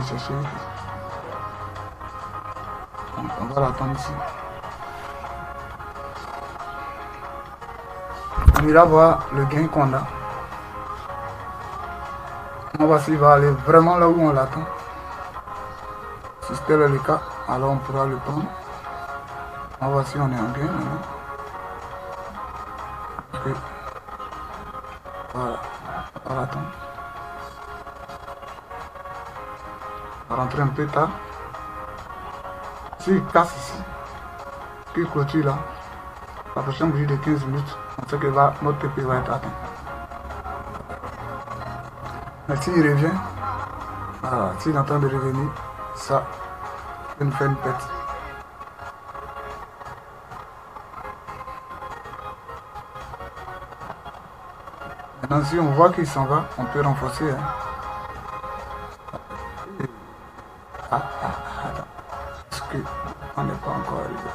aller chercher. Donc, on va l'attendre ici. On ira voir le gain qu'on a. On va voir s'il va aller vraiment là où on l'attend. Si c'était le cas, alors on pourra le prendre. On va voir si on est en gain maintenant. Okay. Voilà, on va attendre. On va rentrer un peu tard. S'il casse ici, qu'il clôture là, la prochaine bougie de 15 minutes, on sait que notre TP va être atteint. Mais s'il revient, voilà, s'il est en train de revenir, ça nous fait une pète. Maintenant, si on voit qu'il s'en va, on peut renforcer. Hein. Attends. Parce qu'on n'est pas encore arrivé.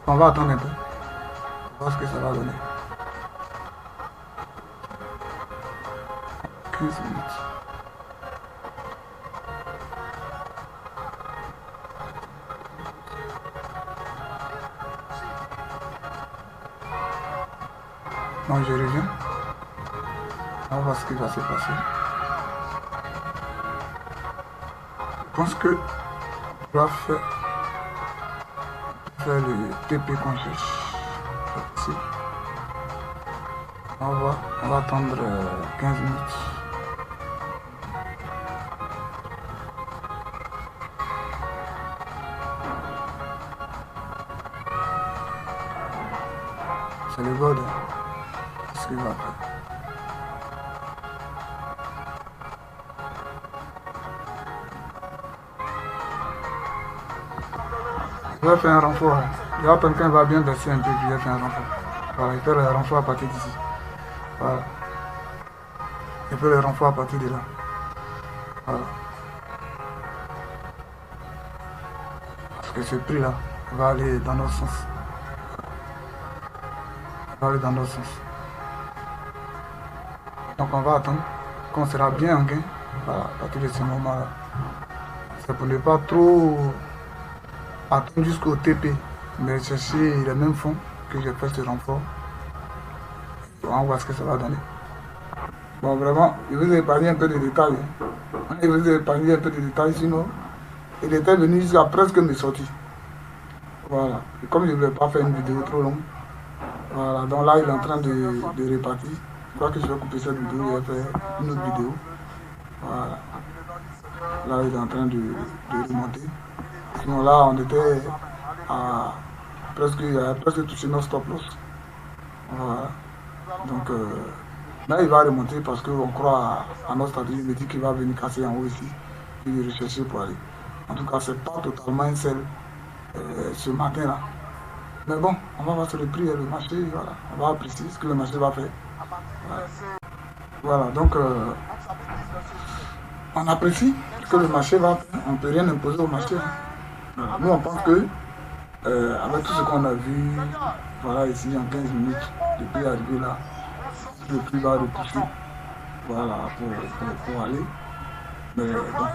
On va attendre un peu. On va voir ce que ça va donner. 15 minutes. Donc je reviens. On va voir ce qui va se passer. Je pense que on doit faire le TP qu'on cherche. Ici. On va attendre 15 minutes. C'est le god. Qu'est-ce qu'il va faire? Il va faire un renfort. Il va attendre quand il va bien baisser un peu, puis il va faire un renfort. Voilà, il fait le renfort à partir d'ici. Voilà. Il fait le renfort à partir de là. Voilà. Parce que ce prix là va aller dans notre sens. Va aller dans notre sens. Donc on va attendre qu'on sera bien en gain. Voilà, à partir de ce moment là. C'est pour ne pas trop attendre jusqu'au TP, mais chercher les mêmes fonds que j'ai fait ce renfort. On va voir ce que ça va donner. Bon, vraiment, je vous ai épargné un peu de détails. Je vous ai épargné un peu de détails, sinon il était venu jusqu'à presque mes sorties. Voilà. Et comme je ne voulais pas faire une vidéo trop longue, voilà. Donc là, il est en train de répartir. Je crois que je vais couper cette vidéo et faire une autre vidéo. Voilà. Là, il est en train de remonter. Sinon là, on était à presque touché nos stop loss. Voilà. Donc là, il va remonter parce qu'on croit à notre stratégie. Il me dit qu'il va venir casser en haut ici. Et rechercher pour aller. En tout cas, c'est pas totalement un sel ce matin-là. Mais bon, on va voir sur le prix et le marché. Voilà. On va apprécier ce que le marché va faire. Voilà, donc on apprécie ce que le marché va faire. On ne peut rien imposer au marché. Voilà. Nous, on pense que avec tout ce qu'on a vu, voilà, ici en 15 minutes, depuis arriver là, le prix va repousser, voilà, pour aller. Mais bon,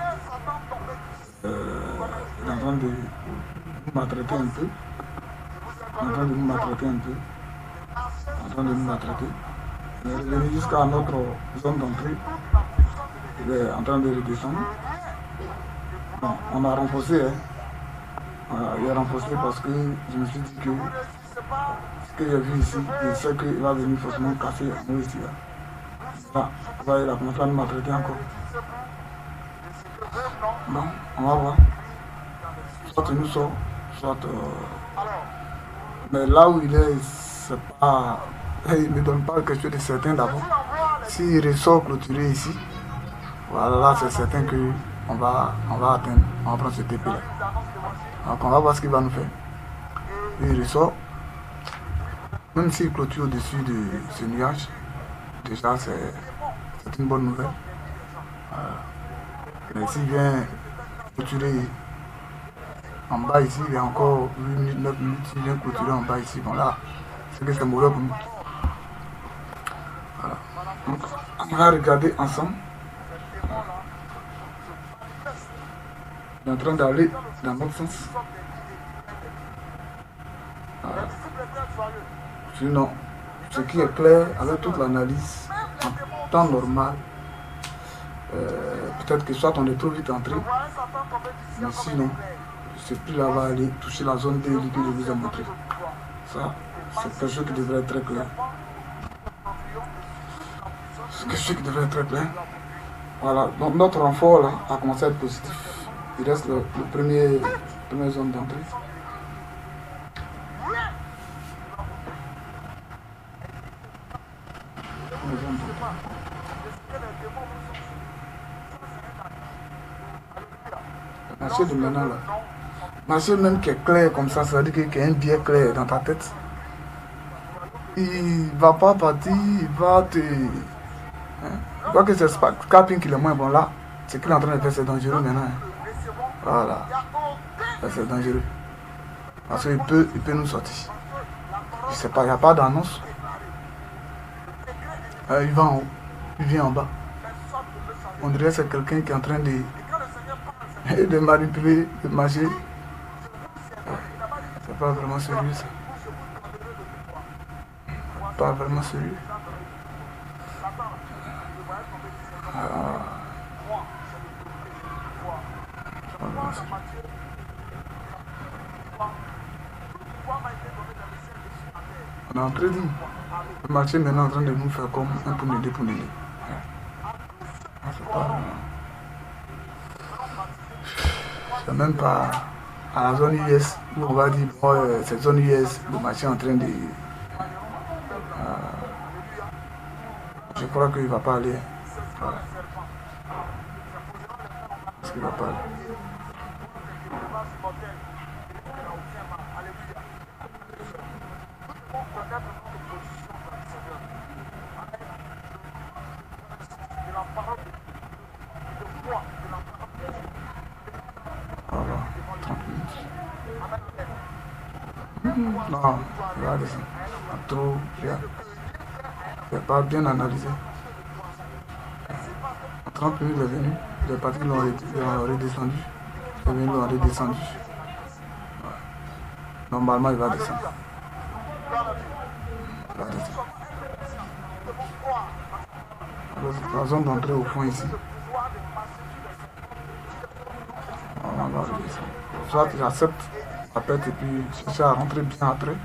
il est en train de nous maltraiter un peu. Il est en train de nous maltraiter un peu. Il est en train de nous maltraiter. Il est revenu jusqu'à notre zone d'entrée. Il est en train de redescendre. Bon, on a renforcé, hein. Voilà, il a renforcé parce que je me suis dit que ce que j'ai vu ici, je sais qu'il va venir forcément casser en haut ici. Là, voilà, il a commencé à nous maltraiter encore. Bon, on va voir. Soit il nous sort, soit... Mais là où il est, c'est pas... Il ne me donne pas quelque chose de certain d'abord. S'il ressort clôturé ici, voilà, là c'est certain qu'on va atteindre, on va prendre ce TP là. Donc on va voir ce qu'il va nous faire. Il ressort. Même s'il clôture au-dessus de ce nuage, déjà c'est une bonne nouvelle. Mais s'il vient clôturer en bas ici, il y a encore 8 minutes, 9 minutes, s'il vient clôturer en bas ici, bon là, c'est que c'est mauvais pour nous. Voilà. Donc on va regarder ensemble est en train d'aller dans notre sens. Voilà. Sinon, ce qui est clair avec toute l'analyse, en temps normal, peut-être que soit on est trop vite entré, mais sinon, ce prix-là va aller toucher la zone D que je vous ai montré. Ça, c'est quelque chose qui devrait être très clair. C'est quelque chose qui devrait être très clair. Voilà, donc notre renfort là a commencé à être positif. Il reste le première zone d'entrée. Le marché de maintenant là, marché même qui est clair comme ça veut dire qu'il y a un biais clair dans ta tête. Il va pas partir, il va te... Hein? Je crois que c'est scalping qui est le moins bon là. Ce qu'il est en train de faire, c'est dangereux maintenant. Hein. Voilà. C'est dangereux. Parce qu'il peut nous sortir. Je sais pas, il n'y a pas d'annonce. Il va en haut, il vient en bas. On dirait que c'est quelqu'un qui est en train de manipuler le marché. C'est pas vraiment sérieux ça. Pas vraiment sérieux. On est en train de dire, le marché est maintenant en train de nous faire comme un poulet. C'est même pas à la zone US où on va dire, bon, cette zone US, le marché est en train de... je crois qu'il ne va pas aller. Voilà. Parce qu'il ne va pas aller. Voilà, 30 minutes. Non, il va descendre. Trop bien. Il n'est pas bien analysé. En 30 minutes, il est venu. Les parties l'ont redescendu. Les venus l'ont redescendu. Ouais. Normalement, il va descendre. Il va descendre. La zone d'entrée au fond ici. On va redescendre. Soit j'accepte la perte et puis chercher à rentrer bien après.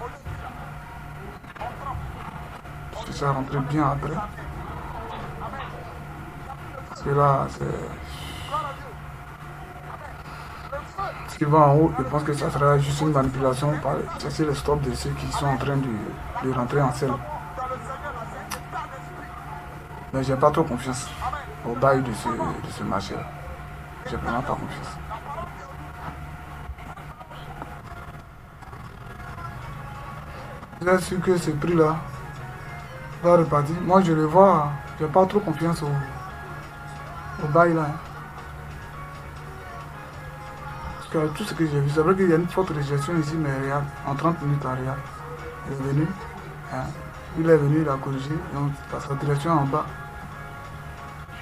Chercher à rentrer bien après. Parce que là, c'est... Ce qui va en haut, je pense que ça sera juste une manipulation par chercher le stop de ceux qui sont en train de rentrer en selle. Mais j'ai pas trop confiance au bail de ce marché-là. J'ai vraiment pas confiance. Bien sûr que ce prix-là va repartir. Moi, je le vois, j'ai pas trop confiance au bail là. Parce que tout ce que j'ai vu, c'est vrai qu'il y a une forte réjection ici, mais regarde, en 30 minutes, là, regarde, il est venu. Hein, il est venu, il a corrigé, donc sa direction en bas.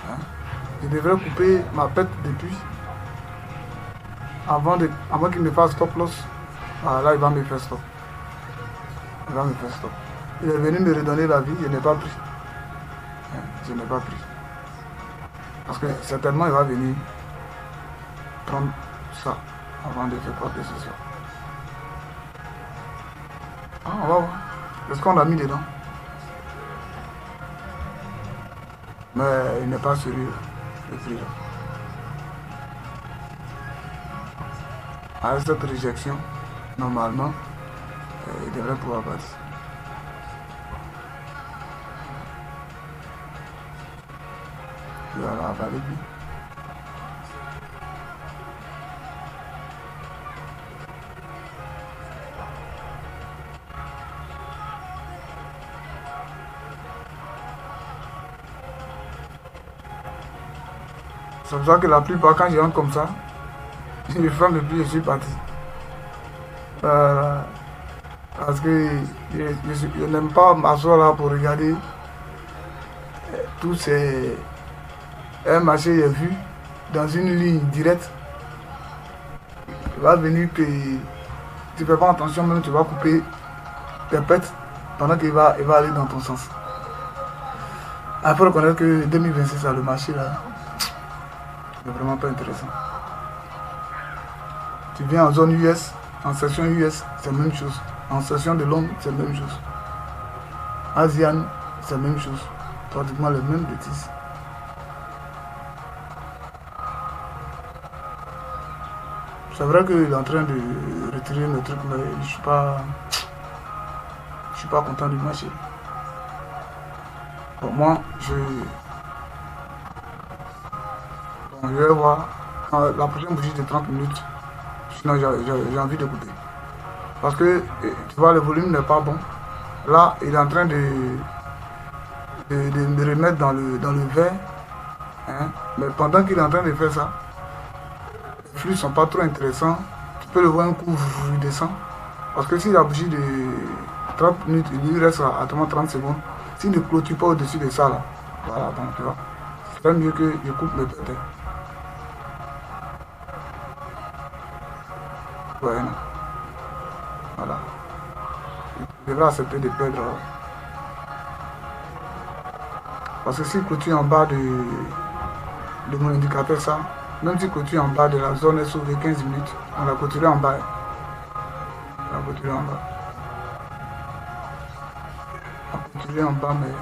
Hein, je devrais couper ma perte depuis avant qu'il me fasse stop loss. Ah, là, il va me faire stop. Il va me faire stop. Il est venu me redonner la vie, je n'ai pas pris. Hein, je n'ai pas pris. Parce que certainement, il va venir prendre ça avant de faire quoi que ce soit. Ah, on va voir. Est-ce qu'on l'a mis dedans? Mais il n'est pas sérieux, le prix là. Avec cette réjection, normalement, il devrait pouvoir partir. Il va avaler lui. C'est pour ça que la plupart, quand je rentre comme ça, je ferme le prix et je suis parti. Parce que je n'aime pas m'asseoir là pour regarder tous ces... Un marché est vu dans une ligne directe. va venir que tu ne fais pas attention, même tu vas couper tes pertes pendant qu'il va, il va aller dans ton sens. Il faut reconnaître que 2026, le marché là, c'est vraiment pas intéressant. Tu viens en zone US, en session US, c'est la même chose. En session de Londres, c'est la même chose. Asian, c'est la même chose. Pratiquement les mêmes bêtises. C'est vrai qu'il est en train de retirer le truc, mais je suis pas content du marché. Pour moi, je vais voir la prochaine bougie de 30 minutes. Sinon, j'ai envie de couper. Parce que, tu vois, le volume n'est pas bon. Là, il est en train de me remettre dans le vert. Hein? Mais pendant qu'il est en train de faire ça, les flux ne sont pas trop intéressants. Tu peux le voir un coup, il descend. Parce que si la bougie de 30 minutes, il lui reste à 30 secondes. S'il ne clôture pas au-dessus de ça, là, voilà, donc tu vois, c'est mieux que je coupe mes pertes. Ouais, non. Voilà. Je devrais accepter de perdre. Parce que s'il clôture en bas de mon indicateur, ça, même s'il clôture en bas de la zone SOV 15 minutes, on va clôturer en bas. On va clôturer en bas. On va clôturer en bas, mais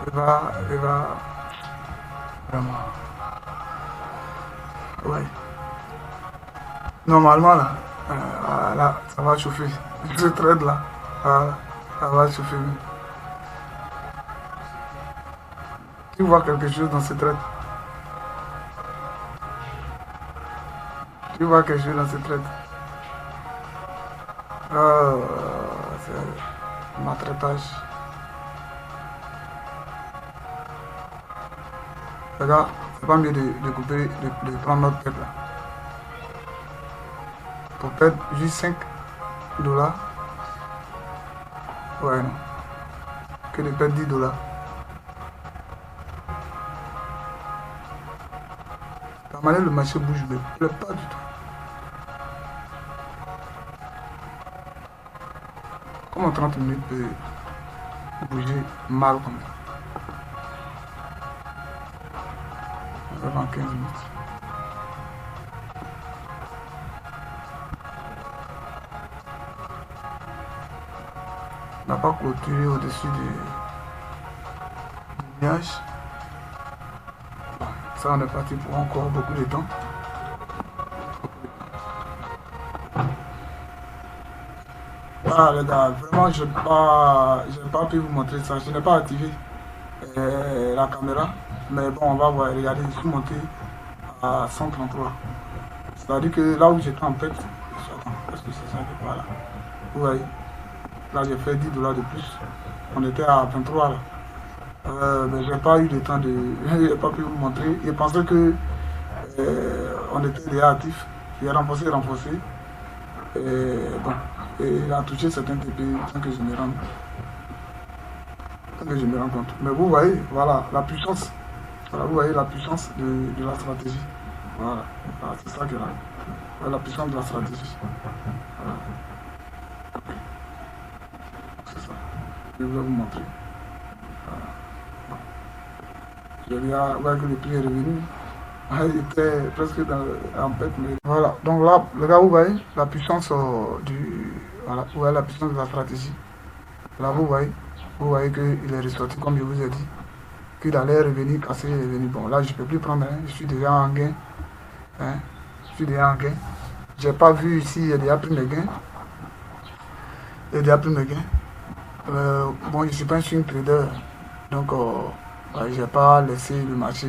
il va vraiment. Ouais. Normalement, là, ça va chauffer. Ce trade là, ça va chauffer. Tu vois quelque chose dans ce trade? Tu vois quelque chose dans ce trade? C'est maltraitage. Regarde, c'est pas mieux de couper, de prendre notre tête là. Pour perdre juste 5 $. Ouais, non. Que de perdre 10 $. La manière le marché bouge ne me plaît pas du tout. Comment 30 minutes peut bouger mal comme ça? Avant 15 minutes. On n'a pas clôturé au-dessus du nuage. Bon, ça, on est parti pour encore beaucoup de temps. Ah les gars, vraiment, je n'ai pas pu vous montrer ça. Je n'ai pas activé la caméra. Mais bon, on va voir. Regardez, je suis monté à 133. C'est-à-dire que là où j'étais en tête, est-ce que c'est ça que voilà. Vous voyez, là j'ai fait 10 $ de plus. On était à 23 là. Mais j'ai pas eu le temps de. Je n'ai pas pu vous montrer. Je pensais que on était déjà actif. J'ai renforcé. Bon. Et il a touché certains TP sans que je me rende compte. Mais vous voyez, voilà, la puissance. Voilà, vous voyez la puissance de la stratégie. Voilà, c'est ça qui est là. Voilà, la puissance de la stratégie. Voilà. C'est ça. Je vais vous montrer. Voilà. Je vois que le prix est revenu. Il était presque en perte, mais voilà. Donc là, le gars, vous voyez la puissance voilà, vous voyez la puissance de la stratégie. Là, vous voyez qu'il est ressorti, comme je vous ai dit, qu'il allait revenir, casser, il est revenu. Bon, là, je ne peux plus prendre, hein, je suis déjà en gain. Hein, je suis déjà en gain. J'ai pas vu ici, il a déjà pris mes gains. Bon, je ne suis pas un swing trader, donc je n'ai pas laissé le marché